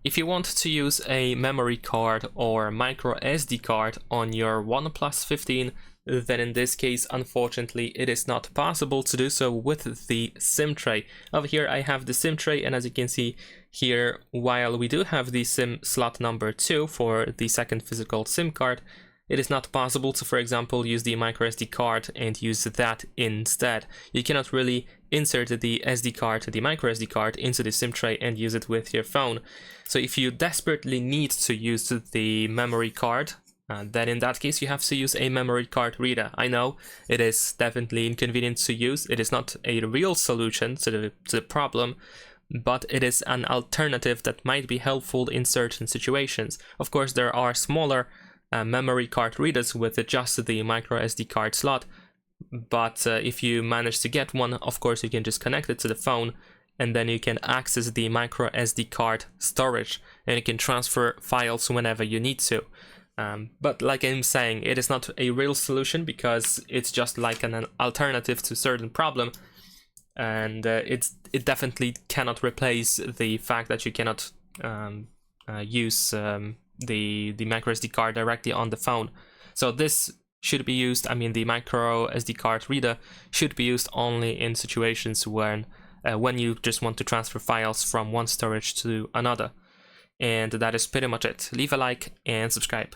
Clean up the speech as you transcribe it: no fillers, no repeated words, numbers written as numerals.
If you want to use a memory card or microSD card on your OnePlus 15, then in this case, unfortunately, it is not possible to do so with the SIM tray. Over here I have the SIM tray, and as you can see here, while we do have the SIM slot number 2 for the second physical SIM card, it is not possible to, for example, use the microSD card and use that instead. You cannot really insert the SD card, the microSD card, into the SIM tray and use it with your phone. So if you desperately need to use the memory card, then in that case you have to use a memory card reader. I know it is definitely inconvenient to use. It is not a real solution to the problem, but it is an alternative that might be helpful in certain situations. Of course, there are smaller memory card readers with just the microSD card slot, but if you manage to get one, of course you can just connect it to the phone, and then you can access the microSD card storage and you can transfer files whenever you need to. But like I'm saying, it is not a real solution because it's just like an alternative to certain problem, and it definitely cannot replace the fact that you cannot use the microSD card directly on the phone. So this should be used, I mean the microSD card reader should be used only in situations when you just want to transfer files from one storage to another. And that is pretty much it. Leave a like and subscribe.